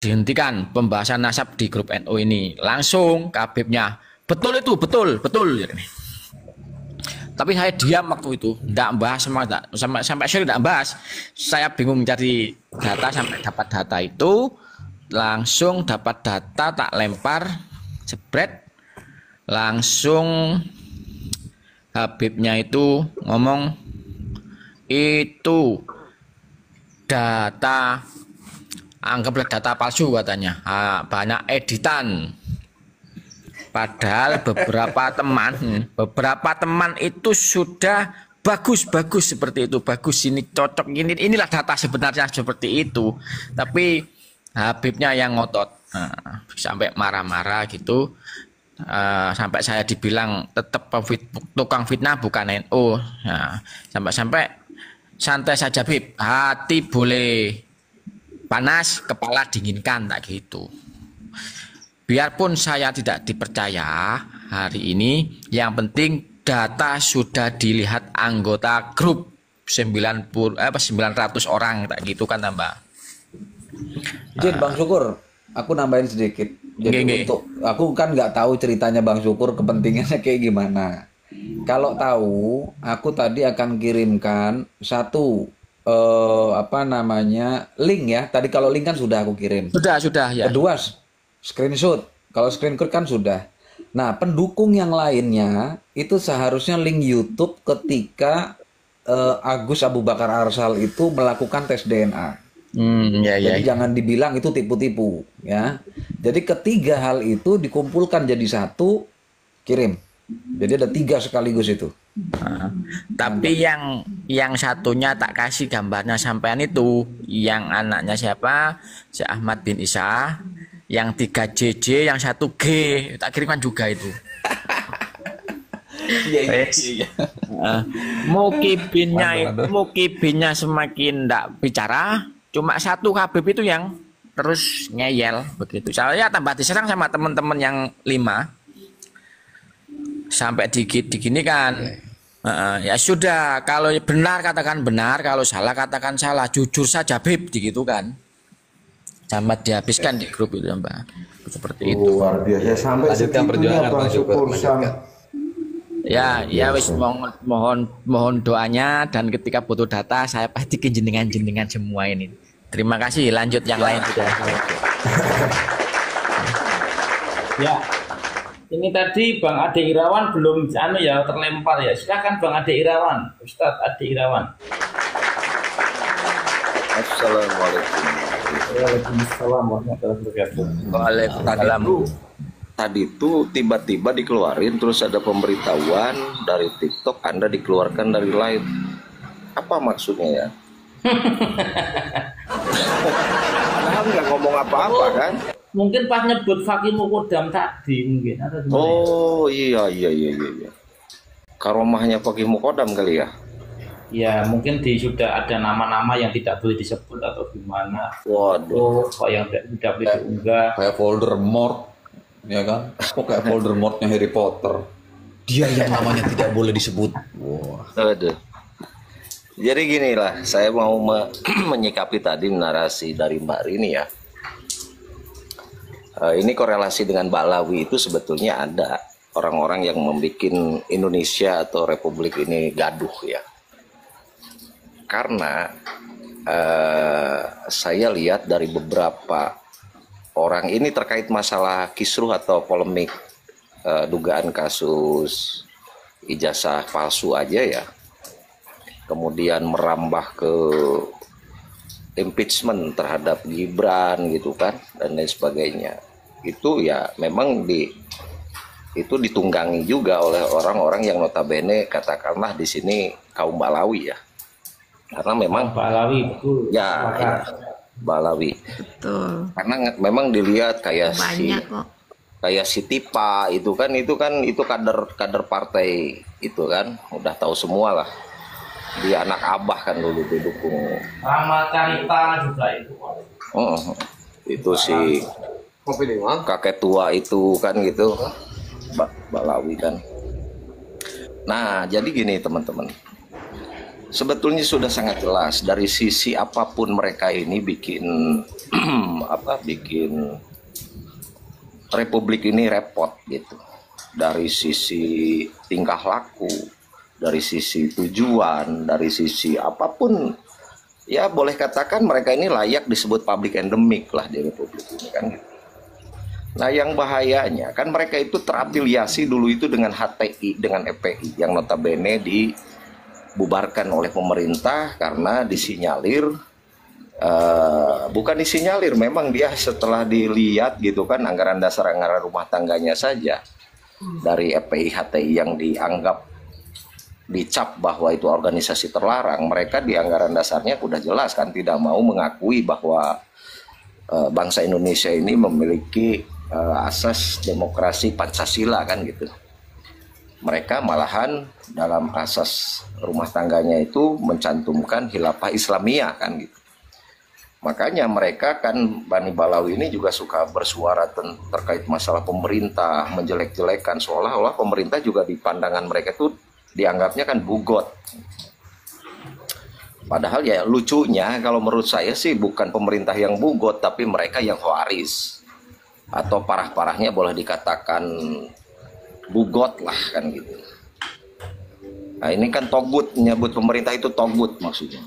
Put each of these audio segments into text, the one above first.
dihentikan pembahasan nasab di grup NU ini. Langsung Habibnya, betul itu, betul. Tapi saya diam waktu itu, tidak bahas sampai sore tidak bahas. Saya bingung cari data sampai dapat data itu, langsung dapat data tak lempar, jebret, langsung Habibnya itu ngomong itu data, anggaplah data palsu katanya, banyak editan. Padahal beberapa teman itu sudah bagus seperti itu, bagus ini cocok ini, inilah data sebenarnya seperti itu. Tapi Habibnya yang ngotot, sampai marah-marah gitu. Sampai saya dibilang tetap tukang fitnah bukan NU. Sampai santai saja Habib, hati boleh panas, kepala dinginkan, tak gitu. Biarpun saya tidak dipercaya hari ini, yang penting data sudah dilihat anggota grup 900 orang, tak gitu kan tambah. Jin, Bang Syukur, aku nambahin sedikit. Jadi untuk aku kan nggak tahu ceritanya Bang Syukur kepentingannya kayak gimana. Kalau tahu, aku tadi akan kirimkan satu link ya. Tadi kalau link kan sudah aku kirim. Sudah ya. Kedua screenshot. Kalau screenshot kan sudah. Nah, pendukung yang lainnya itu seharusnya link YouTube ketika Agus Abu Bakar Arsal itu melakukan tes DNA. Jadi jangan dibilang itu tipu-tipu ya. Jadi ketiga hal itu dikumpulkan jadi satu, kirim. Jadi ada 3 sekaligus itu. Tapi yang satunya tak kasih gambarnya sampean itu, yang anaknya siapa? Si Ahmad bin Isa, yang 3 JJ, yang 1 G, tak kirimkan juga itu. Mukibinnya semakin ndak bicara, cuma 1 Habib itu yang terus ngeyel begitu. Saya tambah diserang sama teman-teman yang 5 sampai diginikan. Ya sudah, kalau benar katakan benar, kalau salah katakan salah, jujur saja Habib, gitu kan. Sampai dihabiskan di grup itu Mbak. Seperti itu. Luar biasa sampai segitunya Bang Syukur. Ya wis mohon doanya, dan ketika butuh data saya pasti ke jenengan semua ini. Terima kasih, lanjut yang lain sudah. Ya. Ini tadi Bang Ade Irawan belum terlempar ya. Silakan Bang Ade Irawan, Ustadz Ade Irawan. Assalamualaikum. Waalaikumsalam warahmatullahi wabarakatuh. Waalaikumsalam. Tadi itu tiba-tiba dikeluarin, terus ada pemberitahuan dari TikTok Anda dikeluarkan dari live. Apa maksudnya ya? Padahal nggak ngomong apa-apa kan? Mungkin pas nyebut Fakih Mukodam tadi mungkin. Oh iya. Karomahnya Fakih Mukodam kali ya? Ya mungkin sudah ada nama-nama yang tidak boleh disebut atau gimana. Waduh. Yang tidak boleh diunggah. Kayak Voldemort, ya kan? Kok kayak Voldemortnya Harry Potter? Dia yang namanya tidak boleh disebut. Wah. Aduh. Jadi ginilah, saya mau menyikapi tadi narasi dari Mbak Rini ya. Ini korelasi dengan Ba'lawi itu sebetulnya ada orang-orang yang membuat Indonesia atau Republik ini gaduh ya. Karena saya lihat dari beberapa orang ini terkait masalah kisruh atau polemik dugaan kasus ijazah palsu aja ya. Kemudian merambah ke impeachment terhadap Gibran gitu kan, dan lain sebagainya. Itu ya memang itu ditunggangi juga oleh orang-orang yang notabene katakanlah di sini kaum Ba'lawi ya. Karena memang Ba'lawi betul. Ya, Ba'lawi. Betul. Karena memang dilihat kayak banyak kok. Kayak si Tipa itu kader partai itu kan, udah tahu semua lah. Dia anak Abah kan dulu didukung. Rama Carita juga itu. Itu si kakek tua itu kan gitu, Ba'lawi kan. Nah jadi gini teman-teman, sebetulnya sudah sangat jelas dari sisi apapun mereka ini bikin bikin Republik ini repot gitu. Dari sisi tingkah laku, dari sisi tujuan, dari sisi apapun, ya boleh katakan mereka ini layak disebut public endemic lah di Republik ini kan gitu. Nah yang bahayanya kan mereka itu terafiliasi dulu itu dengan HTI, dengan EPI yang notabene dibubarkan oleh pemerintah karena disinyalir, bukan disinyalir, memang dia setelah dilihat gitu kan anggaran dasar, anggaran rumah tangganya saja dari EPI HTI yang dianggap dicap bahwa itu organisasi terlarang, mereka di anggaran dasarnya udah jelas kan tidak mau mengakui bahwa bangsa Indonesia ini memiliki asas demokrasi Pancasila kan gitu. Mereka malahan dalam asas rumah tangganya itu mencantumkan khilafah Islamiyah kan gitu. Makanya mereka kan Bani Balawi ini juga suka bersuara terkait masalah pemerintah, menjelek-jelekan seolah-olah pemerintah juga di pandangan mereka itu dianggapnya kan bugot. Padahal ya lucunya kalau menurut saya sih bukan pemerintah yang bugot tapi mereka yang waris. Atau parah-parahnya boleh dikatakan bugot lah kan gitu. Nah ini kan togut, menyebut pemerintah itu togut maksudnya.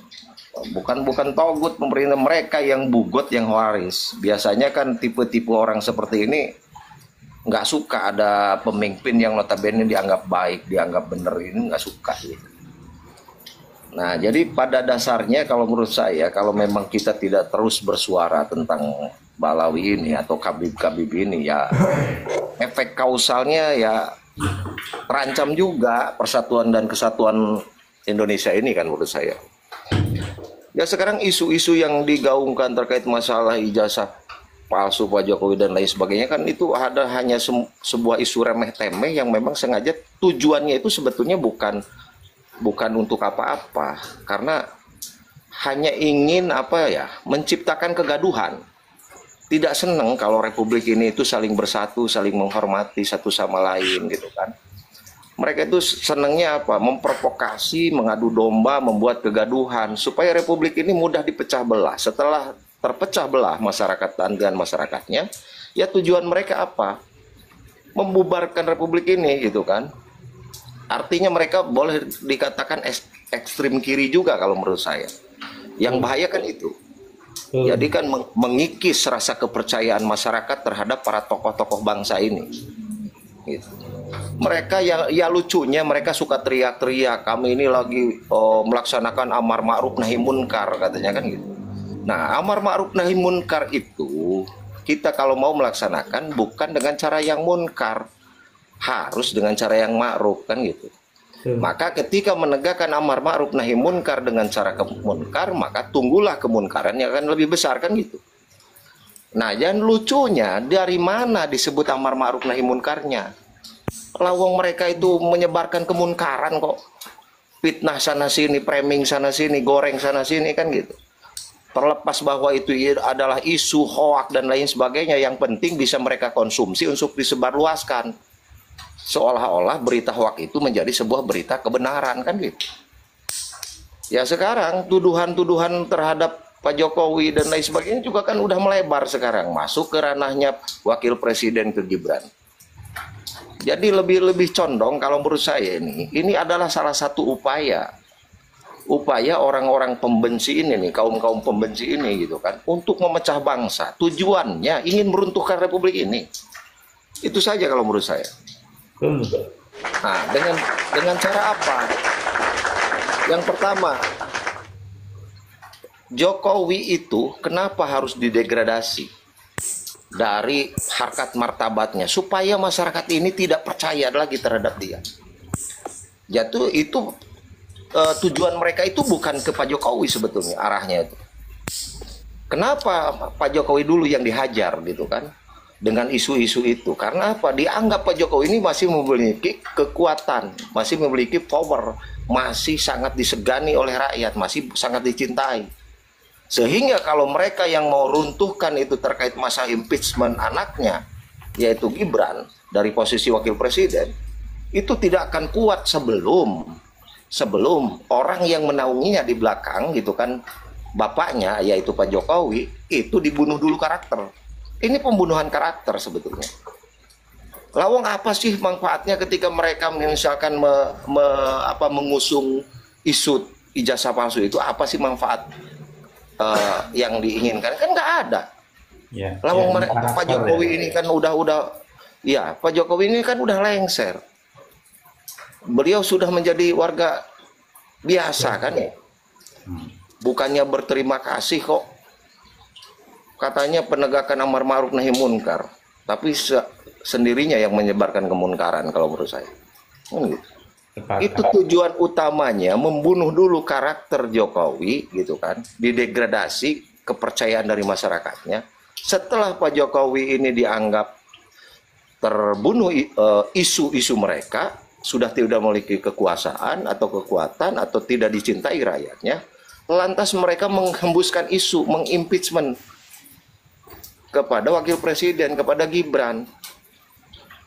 Bukan togut pemerintah, mereka yang bugot, yang waris. Biasanya kan tipe-tipe orang seperti ini nggak suka ada pemimpin yang notabene dianggap baik, dianggap bener, ini nggak suka gitu. Nah jadi pada dasarnya kalau menurut saya kalau memang kita tidak terus bersuara tentang Balawi ini atau Khabib ini ya efek kausalnya ya terancam juga persatuan dan kesatuan Indonesia ini kan menurut saya. Ya sekarang isu-isu yang digaungkan terkait masalah ijazah palsu Pak Jokowi dan lain sebagainya kan itu ada hanya sebuah isu remeh-temeh yang memang sengaja tujuannya itu sebetulnya bukan untuk apa-apa karena hanya ingin menciptakan kegaduhan. Tidak senang kalau Republik ini itu saling bersatu, saling menghormati satu sama lain gitu kan. Mereka itu senangnya memprovokasi, mengadu domba, membuat kegaduhan supaya Republik ini mudah dipecah belah. Setelah terpecah belah masyarakat dan masyarakatnya, ya tujuan mereka apa? Membubarkan Republik ini gitu kan. Artinya mereka boleh dikatakan ekstrim kiri juga kalau menurut saya. Yang bahaya kan itu. Jadi kan mengikis rasa kepercayaan masyarakat terhadap para tokoh-tokoh bangsa ini. Gitu. Mereka ya lucunya mereka suka teriak-teriak, kami ini lagi melaksanakan amar ma'ruf nahi munkar katanya kan gitu. Nah amar ma'ruf nahi munkar itu kita kalau mau melaksanakan bukan dengan cara yang munkar, harus dengan cara yang ma'ruf kan gitu. Maka ketika menegakkan amar ma'ruf nahi munkar dengan cara munkar, maka tunggulah kemunkaran yang akan lebih besar kan gitu. Nah, dan lucunya dari mana disebut amar ma'ruf nahi munkarnya? Lawang mereka itu menyebarkan kemunkaran kok. Fitnah sana sini, framing sana sini, goreng sana sini kan gitu. Terlepas bahwa itu adalah isu hoak dan lain sebagainya, yang penting bisa mereka konsumsi untuk disebarluaskan. Seolah-olah berita hoak itu menjadi sebuah berita kebenaran kan gitu. Ya sekarang tuduhan-tuduhan terhadap Pak Jokowi dan lain sebagainya juga kan udah melebar sekarang, masuk ke ranahnya wakil presiden ke Gibran. Jadi lebih condong kalau menurut saya ini adalah salah satu upaya orang-orang pembenci ini nih, kaum pembenci ini gitu kan, untuk memecah bangsa. Tujuannya ingin meruntuhkan Republik ini. Itu saja kalau menurut saya. Nah, dengan cara apa? Yang pertama, Jokowi itu kenapa harus didegradasi dari harkat martabatnya supaya masyarakat ini tidak percaya lagi terhadap dia. Jatuh itu tujuan mereka itu bukan ke Pak Jokowi sebetulnya arahnya itu. Kenapa Pak Jokowi dulu yang dihajar gitu kan? Dengan isu-isu itu karena apa? Dianggap Pak Jokowi ini masih memiliki kekuatan, masih memiliki power, masih sangat disegani oleh rakyat, masih sangat dicintai. Sehingga kalau mereka yang mau runtuhkan itu terkait masa impeachment anaknya, yaitu Gibran dari posisi wakil presiden, itu tidak akan kuat sebelum sebelum orang yang menaunginya di belakang gitu kan, bapaknya yaitu Pak Jokowi itu dibunuh dulu karakter. Ini pembunuhan karakter sebetulnya. Lawang apa sih manfaatnya ketika mereka misalkan mengusung isu ijazah palsu itu? Apa sih manfaat yang diinginkan? Kan nggak ada. Ya, Lawang ya, Pak Jokowi ini kan Pak Jokowi ini kan udah lengser. Beliau sudah menjadi warga biasa kan ya. Bukannya berterima kasih kok. Katanya penegakan amar ma'ruf nahi munkar, tapi sendirinya yang menyebarkan kemunkaran kalau menurut saya. Gitu. Itu tujuan utamanya, membunuh dulu karakter Jokowi gitu kan, didegradasi kepercayaan dari masyarakatnya. Setelah Pak Jokowi ini dianggap terbunuh isu-isu mereka, sudah tidak memiliki kekuasaan atau kekuatan atau tidak dicintai rakyatnya, lantas mereka menghembuskan isu, mengimpeachment kepada wakil presiden, kepada Gibran.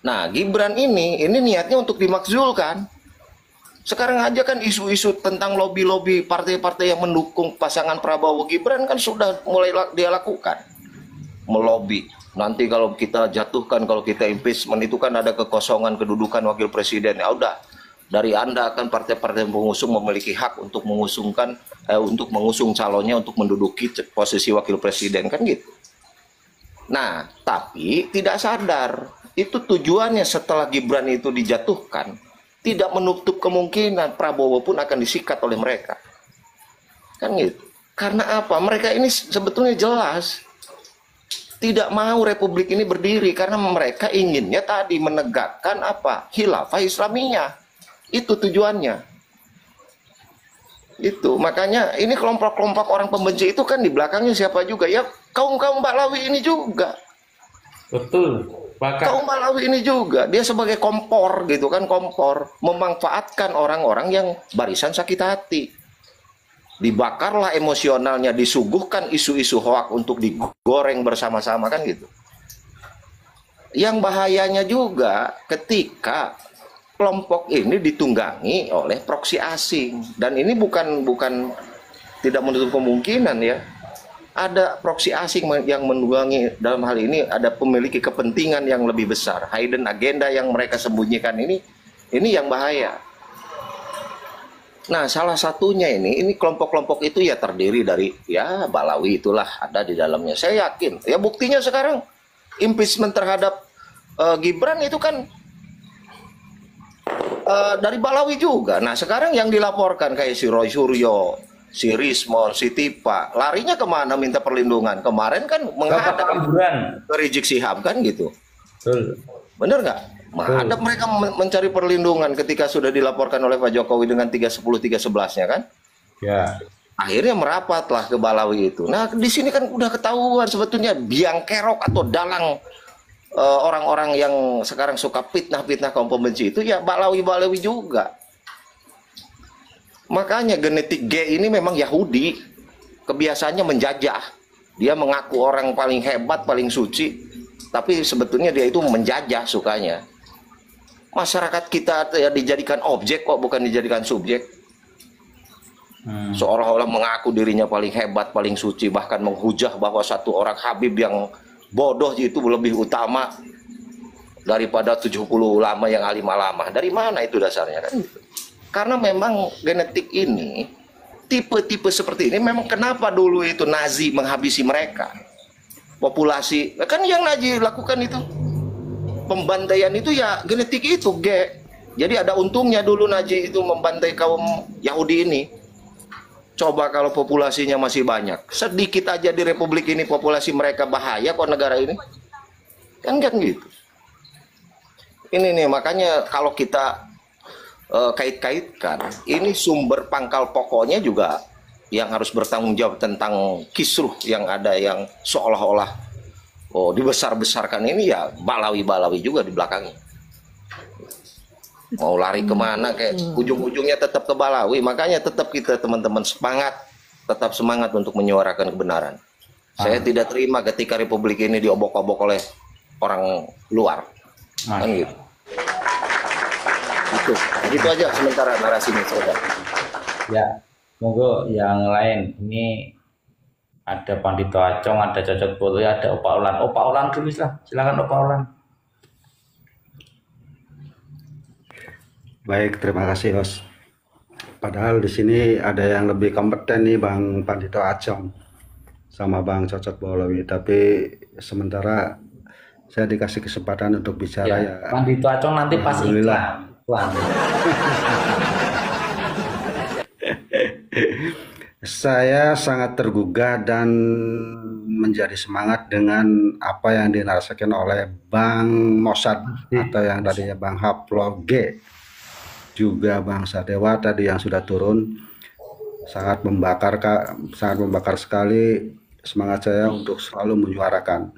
Nah, Gibran ini niatnya untuk dimakzulkan. Sekarang aja kan isu-isu tentang lobby-lobby partai-partai yang mendukung pasangan Prabowo Gibran kan sudah mulai dia lakukan. Melobi. Nanti kalau kita jatuhkan, kalau kita impeachment itu kan ada kekosongan kedudukan wakil presiden. Ya udah, dari Anda kan partai-partai pengusung memiliki hak untuk mengusung calonnya untuk menduduki posisi wakil presiden kan gitu. Nah, tapi tidak sadar itu tujuannya setelah Gibran itu dijatuhkan, tidak menutup kemungkinan Prabowo pun akan disikat oleh mereka. Kan gitu. Karena apa? Mereka ini sebetulnya jelas tidak mau republik ini berdiri karena mereka inginnya tadi menegakkan apa? Khilafah Islamiyah. Itu tujuannya. Itu makanya ini kelompok-kelompok orang pembenci itu kan di belakangnya siapa juga ya, kaum-kaum Balawi ini juga. Betul. Kaum Balawi ini juga dia sebagai kompor gitu kan, kompor memanfaatkan orang-orang yang barisan sakit hati. Dibakarlah emosionalnya, disuguhkan isu-isu hoak untuk digoreng bersama-sama kan gitu. Yang bahayanya juga ketika kelompok ini ditunggangi oleh proksi asing, dan ini bukan tidak menutup kemungkinan ya, ada proksi asing yang menunggangi. Dalam hal ini ada memiliki kepentingan yang lebih besar, hidden agenda yang mereka sembunyikan ini yang bahaya. Nah, salah satunya ini kelompok-kelompok itu ya terdiri dari ya Balawi itulah ada di dalamnya. Saya yakin ya, buktinya sekarang impeachment terhadap Gibran itu kan dari Balawi juga. Nah, sekarang yang dilaporkan kayak si Roy Suryo, si Rismon, si Tipa, larinya kemana minta perlindungan? Kemarin kan menghadap ke Rizik Syihab kan gitu. Bener nggak? Menghadap mereka mencari perlindungan ketika sudah dilaporkan oleh Pak Jokowi dengan 310-311-nya kan? Ya. Akhirnya merapatlah ke Balawi itu. Nah, di sini kan udah ketahuan sebetulnya biang kerok atau dalang orang-orang yang sekarang suka fitnah-fitnah kaum pembenci itu ya Balawi-Balawi juga. Makanya genetik G ini memang Yahudi. Kebiasaannya menjajah. Dia mengaku orang paling hebat, paling suci, tapi sebetulnya dia itu menjajah sukanya. Masyarakat kita ya dijadikan objek kok, bukan dijadikan subjek. Seolah-olah mengaku dirinya paling hebat, paling suci, bahkan menghujah bahwa satu orang Habib yang bodoh itu lebih utama daripada 70 ulama yang alim alamah. Dari mana itu dasarnya kan? Karena memang genetik ini, tipe-tipe seperti ini memang kenapa dulu itu Nazi menghabisi mereka. Populasi, kan yang Nazi lakukan itu pembantaian itu ya genetik itu G. Jadi ada untungnya dulu Nazi itu membantai kaum Yahudi ini. Coba kalau populasinya masih banyak, sedikit aja di republik ini populasi mereka, bahaya kok negara ini. Kan gitu. Ini nih makanya kalau kita kait-kaitkan, ini sumber pangkal pokoknya juga yang harus bertanggung jawab tentang kisruh yang ada yang seolah-olah dibesar-besarkan ini ya Balawi-Balawi juga di belakangnya. Mau lari kemana kayak ujung-ujungnya tetap ke Balawi. Makanya tetap kita teman-teman tetap semangat untuk menyuarakan kebenaran. Saya tidak terima ketika republik ini diobok-obok oleh orang luar. Kan gitu. Itu aja sementara narasinya, saudara. Ya, monggo yang lain. Ini ada Pandito Acong, ada Cocok Boy, ada Opa Ulan. Opa Ulan dulu lah, silakan Opa Ulan. Baik, terima kasih, Host. Padahal di sini ada yang lebih kompeten nih, Bang Pandito Acong sama Bang Cocok Bolowi, tapi sementara saya dikasih kesempatan untuk bicara ya. Pandito Acong nanti pas iklan. Saya sangat tergugah dan menjadi semangat dengan apa yang dinarasikan oleh Bang Mossad atau yang tadinya Bang Haplo G, juga Bang Sadewa tadi yang sudah turun. Sangat membakar sekali semangat saya untuk selalu menyuarakan.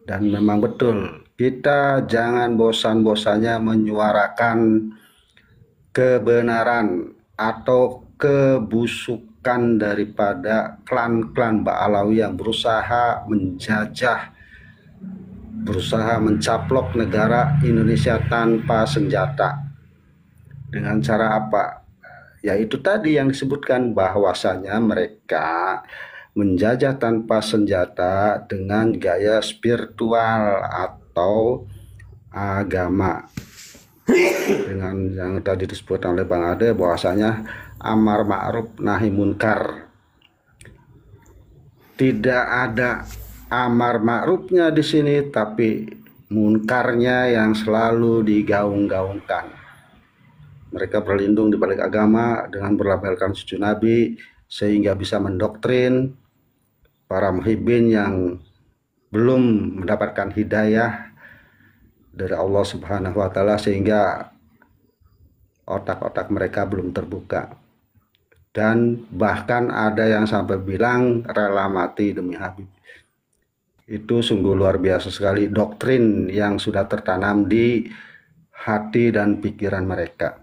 Dan memang betul, kita jangan bosan-bosannya menyuarakan kebenaran atau kebusukan daripada klan-klan Ba'alawi yang berusaha menjajah, berusaha mencaplok negara Indonesia tanpa senjata. Dengan cara apa? Yaitu tadi yang disebutkan, bahwasanya mereka menjajah tanpa senjata dengan gaya spiritual atau agama. Dengan yang tadi disebutkan oleh Bang Ade, bahwasanya amar ma'ruf nahi munkar. Tidak ada amar ma'rufnya di sini, tapi munkarnya yang selalu digaung-gaungkan. Mereka berlindung di balik agama dengan berlabelkan cucu Nabi, sehingga bisa mendoktrin para muhibbin yang belum mendapatkan hidayah dari Allah Subhanahu wa Ta'ala, sehingga otak-otak mereka belum terbuka. Dan bahkan ada yang sampai bilang rela mati demi Habib. Itu sungguh luar biasa sekali doktrin yang sudah tertanam di hati dan pikiran mereka.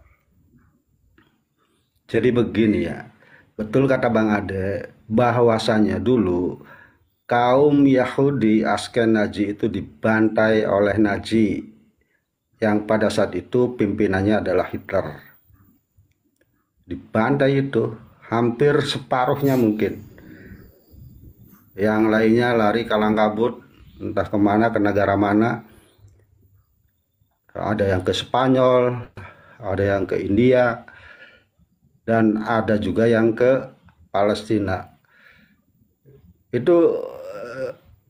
Jadi begini ya, betul kata Bang Ade, bahwasanya dulu kaum Yahudi Ashkenazi itu dibantai oleh Nazi, yang pada saat itu pimpinannya adalah Hitler. Dibantai itu hampir separuhnya mungkin. Yang lainnya lari kalang kabut, entah kemana, ke negara mana. Ada yang ke Spanyol, ada yang ke India, dan ada juga yang ke Palestina. Itu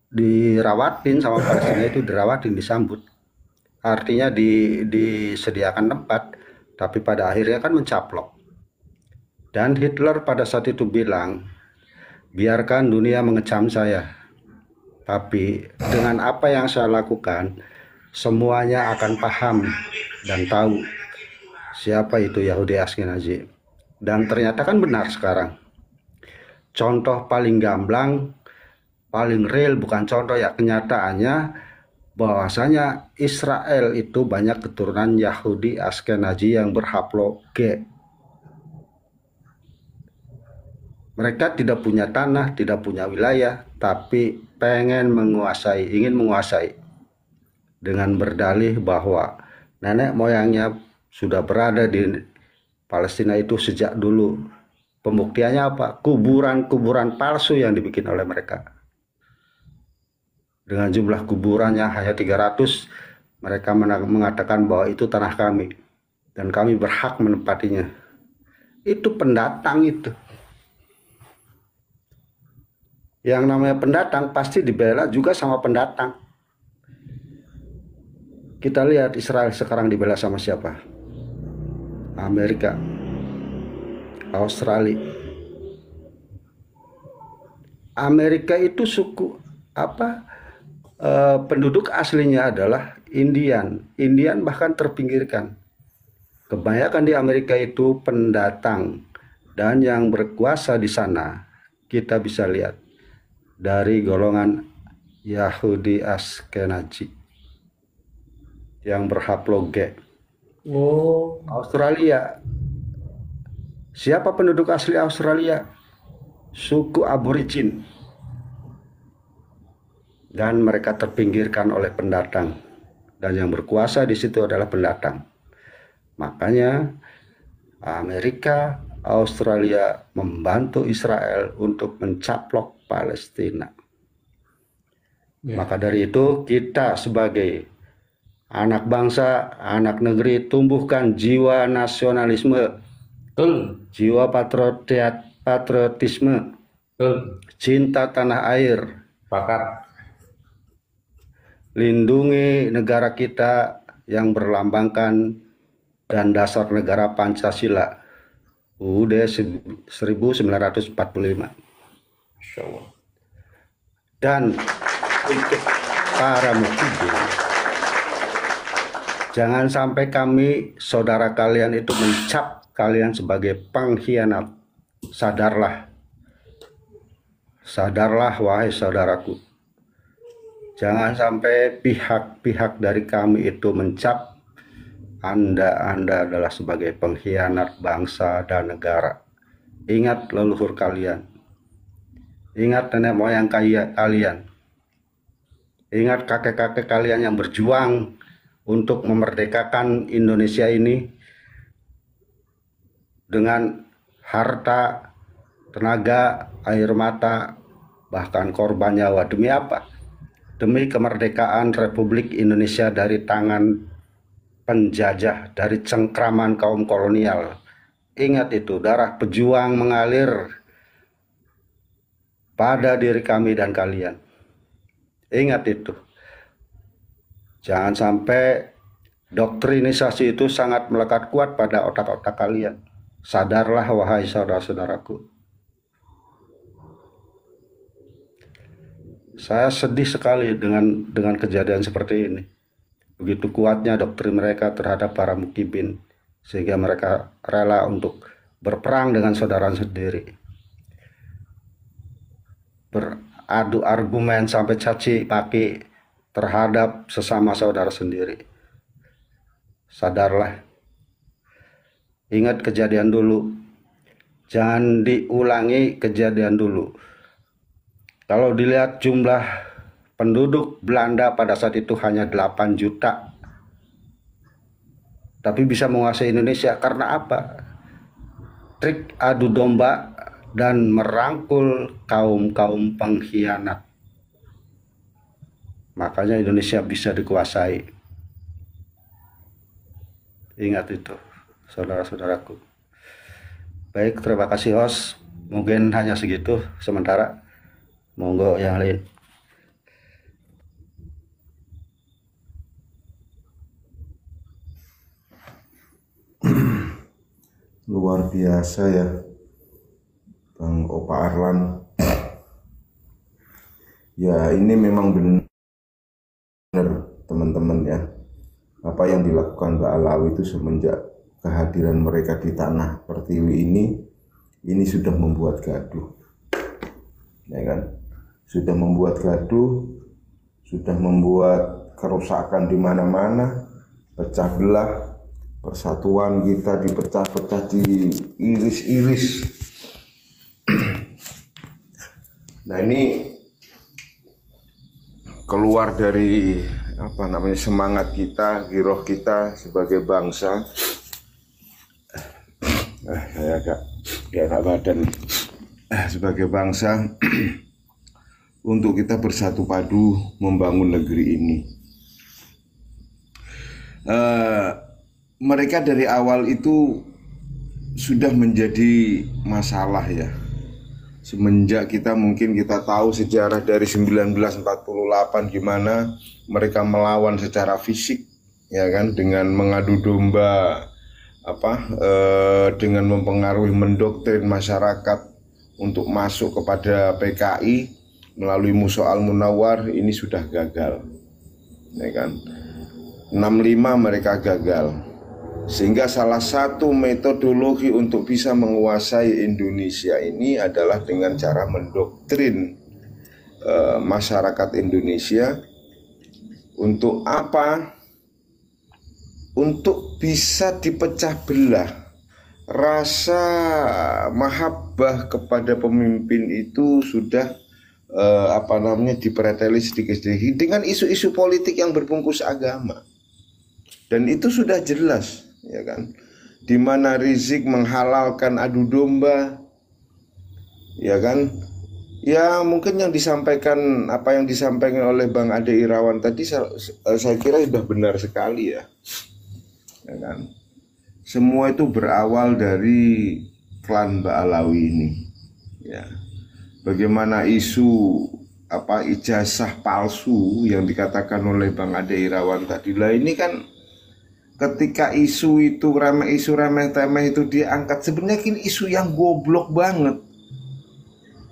dirawatin sama Palestina, itu dirawatin, disambut. Artinya disediakan tempat, tapi pada akhirnya kan mencaplok. Dan Hitler pada saat itu bilang, biarkan dunia mengecam saya, tapi dengan apa yang saya lakukan, semuanya akan paham dan tahu siapa itu Yahudi Ashkenazi. Dan ternyata kan benar sekarang. Contoh paling gamblang, paling real, bukan contoh ya, kenyataannya bahwasanya Israel itu banyak keturunan Yahudi Ashkenazi yang berhaplo G. Mereka tidak punya tanah, tidak punya wilayah, tapi pengen menguasai, ingin menguasai. Dengan berdalih bahwa nenek moyangnya sudah berada di Palestina itu sejak dulu. Pembuktiannya apa? Kuburan-kuburan palsu yang dibikin oleh mereka. Dengan jumlah kuburannya hanya 300, mereka mengatakan bahwa itu tanah kami dan kami berhak menempatinya. Itu pendatang itu. Yang namanya pendatang pasti dibela juga sama pendatang. Kita lihat Israel sekarang dibela sama siapa? Amerika, Australia. Amerika itu suku apa? Penduduk aslinya adalah Indian. Indian bahkan terpinggirkan. Kebanyakan di Amerika itu pendatang, dan yang berkuasa di sana kita bisa lihat dari golongan Yahudi Ashkenazi yang berhaplo G. Oh, Australia. Siapa penduduk asli Australia? Suku Aborigin. Dan mereka terpinggirkan oleh pendatang. Dan yang berkuasa di situ adalah pendatang. Makanya Amerika, Australia membantu Israel untuk mencaplok Palestina. Maka dari itu kita sebagai anak bangsa, anak negeri, tumbuhkan jiwa nasionalisme, Betul. jiwa patriotisme, Betul. cinta tanah air, Sepakat. lindungi negara kita yang berlambangkan dan dasar negara Pancasila UUD 1945. Masya Allah. Dan untuk para mukibin, jangan sampai kami, saudara kalian itu mencap kalian sebagai pengkhianat. Sadarlah. Sadarlah wahai saudaraku. Jangan sampai pihak-pihak dari kami itu mencap Anda adalah sebagai pengkhianat bangsa dan negara. Ingat leluhur kalian. Ingat nenek moyang kalian. Ingat kakek-kakek kalian yang berjuang untuk memerdekakan Indonesia ini dengan harta, tenaga, air mata, bahkan korban nyawa. Demi apa? Demi kemerdekaan Republik Indonesia dari tangan penjajah, dari cengkraman kaum kolonial. Ingat itu, darah pejuang mengalir pada diri kami dan kalian. Ingat itu. Jangan sampai doktrinisasi itu sangat melekat kuat pada otak-otak kalian. Sadarlah wahai saudara-saudaraku. Saya sedih sekali dengan kejadian seperti ini. Begitu kuatnya doktrin mereka terhadap para mukibin, sehingga mereka rela untuk berperang dengan saudara sendiri. Beradu argumen sampai caci maki terhadap sesama saudara sendiri. Sadarlah. Ingat kejadian dulu. Jangan diulangi kejadian dulu. Kalau dilihat jumlah penduduk Belanda pada saat itu hanya 8 juta. Tapi bisa menguasai Indonesia karena apa? Trik adu domba dan merangkul kaum-kaum pengkhianat. Makanya Indonesia bisa dikuasai. Ingat itu, saudara-saudaraku. Baik, terima kasih host. Mungkin hanya segitu sementara. Monggo yang lain. Luar biasa ya, Bang Opa Arlan. Ya, ini memang benar teman-teman ya. Apa yang dilakukan Mbak Alawi itu semenjak kehadiran mereka di tanah Pertiwi ini sudah membuat gaduh. Ya kan? Sudah membuat gaduh, sudah membuat kerusakan di mana-mana, pecah belah, persatuan kita dipecah-pecah, diiris-iris. Nah, ini keluar dari semangat kita, giroh kita sebagai bangsa. Saya agak badan sebagai bangsa untuk kita bersatu padu membangun negeri ini. Mereka dari awal itu sudah menjadi masalah ya. Semenjak kita tahu sejarah dari 1948 gimana mereka melawan secara fisik ya kan, dengan mengadu domba dengan mempengaruhi, mendoktrin masyarakat untuk masuk kepada PKI melalui Musa Al-Munawwar. Ini sudah gagal ya kan. 65 mereka gagal, sehingga salah satu metodologi untuk bisa menguasai Indonesia ini adalah dengan cara mendoktrin masyarakat Indonesia. Untuk apa? Untuk bisa dipecah belah. Rasa mahabbah kepada pemimpin itu sudah dipreteli sedikit-sedikit dengan isu-isu politik yang berbungkus agama. Dan itu sudah jelas ya kan? Di mana Rizik menghalalkan adu domba, ya kan? Ya mungkin yang disampaikan, apa yang disampaikan oleh Bang Ade Irawan tadi saya kira sudah benar sekali ya kan? Semua itu berawal dari klan Mbak Alawi ini, ya. Bagaimana isu ijazah palsu yang dikatakan oleh Bang Ade Irawan tadi lah, ini kan ketika isu remeh temeh itu diangkat, sebenarnya ini isu yang goblok banget.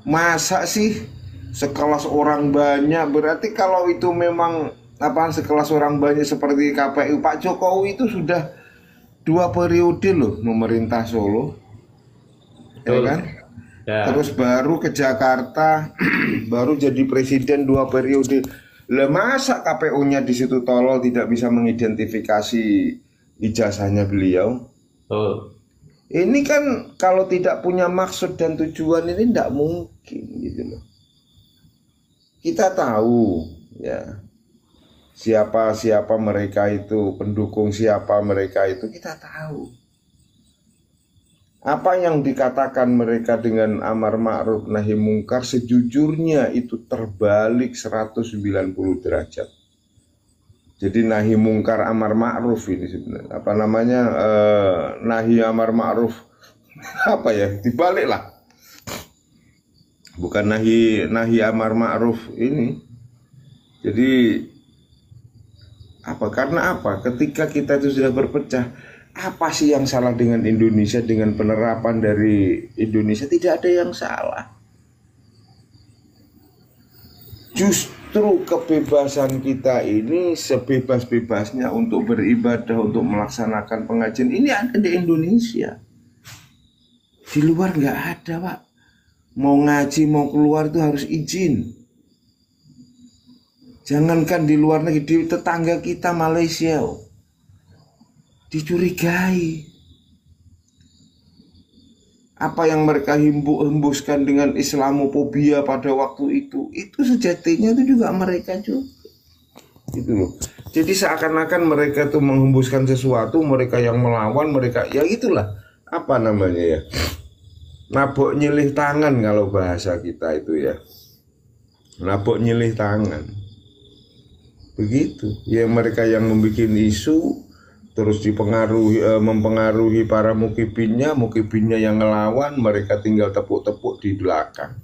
Masa sih sekelas orang banyak, berarti kalau itu memang sekelas orang banyak seperti KPU, Pak Jokowi itu sudah 2 periode loh memerintah Solo, ya kan? Ya. Terus baru ke Jakarta, baru jadi presiden 2 periode. Lah masa KPU-nya di situ tolol tidak bisa mengidentifikasi ijazahnya beliau? Ini kan kalau tidak punya maksud dan tujuan ini tidak mungkin gitu loh. Kita tahu ya siapa mereka itu, pendukung siapa mereka itu, kita tahu. Apa yang dikatakan mereka dengan amar ma'ruf nahi mungkar sejujurnya itu terbalik 190 derajat. Jadi nahi mungkar amar ma'ruf ini sebenarnya nahi amar ma'ruf dibalik lah. Bukan nahi amar ma'ruf ini. Jadi karena ketika kita itu sudah berpecah, apa sih yang salah dengan Indonesia, dengan penerapan dari Indonesia? Tidak ada yang salah. Justru kebebasan kita ini sebebas-bebasnya untuk beribadah, untuk melaksanakan pengajian, ini ada di Indonesia. Di luar nggak ada, Pak. Mau ngaji, mau keluar itu harus izin. Jangankan di luar negeri, di tetangga kita Malaysia dicurigai. Apa yang mereka hembuskan dengan Islamofobia pada waktu itu sejatinya itu juga mereka juga. Gitu loh. Jadi seakan-akan mereka tuh menghembuskan sesuatu, mereka yang melawan, mereka ya itulah nabok nyilih tangan kalau bahasa kita itu ya. Nabok nyilih tangan. Begitu. Ya mereka yang membuat isu terus mempengaruhi para mukibinnya yang ngelawan, mereka tinggal tepuk-tepuk di belakang.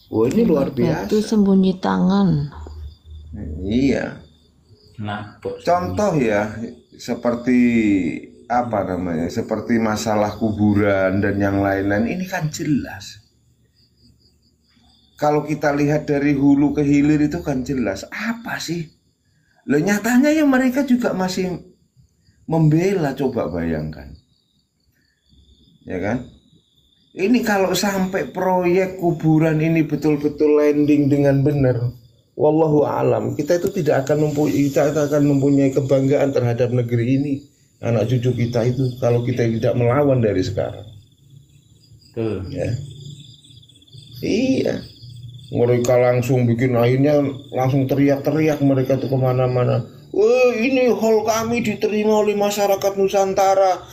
Wah, ini luar biasa. Itu sembunyi tangan. Iya. Nah, contoh ya, seperti seperti masalah kuburan dan yang lain-lain, ini kan jelas. Kalau kita lihat dari hulu ke hilir itu kan jelas. Apa sih? Loh, nyatanya ya mereka juga masih membela, coba bayangkan. Ya kan? Ini kalau sampai proyek kuburan ini betul-betul landing dengan benar, wallahu alam, kita itu kita akan mempunyai kebanggaan terhadap negeri ini, anak cucu kita itu, kalau kita tidak melawan dari sekarang. Ya. Iya. Mereka langsung bikin, akhirnya langsung teriak-teriak mereka tuh kemana-mana. Ini hall kami diterima oleh masyarakat Nusantara.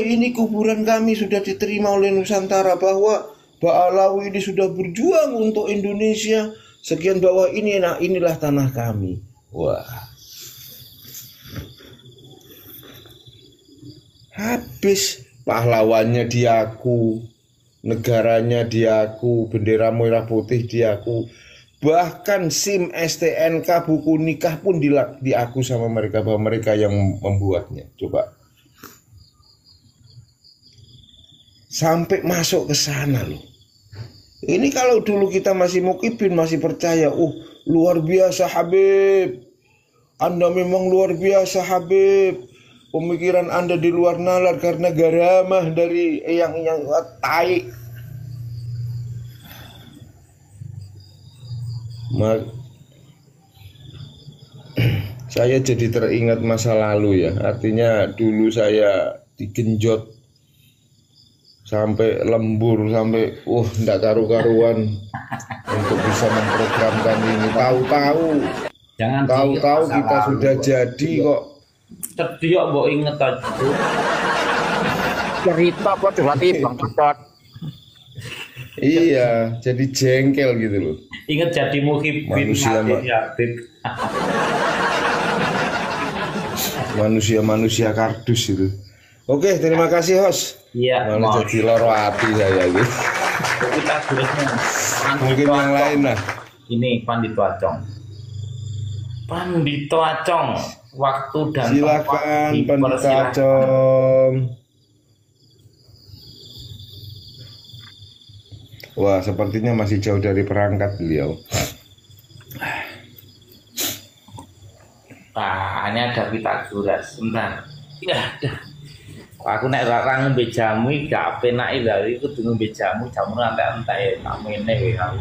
Ini kuburan kami sudah diterima oleh Nusantara, bahwa Mbak Alawi ini sudah berjuang untuk Indonesia. Sekian bahwa inilah tanah kami. Wah. Habis pahlawannya diaku, negaranya diaku, bendera merah putih diaku, bahkan SIM, STNK, buku nikah pun diaku sama mereka, bahwa mereka yang membuatnya. Coba sampai masuk ke sana loh. Ini kalau dulu kita masih mukibin, masih percaya, luar biasa Habib, Anda memang luar biasa Habib, pemikiran Anda di luar nalar karena garamah dari yang tai. Saya jadi teringat masa lalu ya. Artinya dulu saya digenjot sampai lembur, sampai enggak karu-karuan untuk bisa memprogramkan ini. Tahu-tahu kita sudah jadi kok Sedih kok mbok inget aja. Cerita apa berarti Bang Cocot. Iya, jadi jengkel gitu loh. Ingat jadi muhibin Habib. Manusia kardus itu. Oke, terima kasih host. Iya, Malah jadi loro hati saya gitu. kita tulisnya Mungkin yang lain lah. ini Pandito Acong. Pandito Acong, waktu dan Silakan tempat Pandito dipersilahkan. Acong. Wah, sepertinya masih jauh dari perangkat beliau. Nah, ini ada Pitagoras. Sebentar. Ya, dah. Aku nek ra ngombe jamu iki gak penake lha iku kudu ngombe jamu entek-entek tak mene kowe.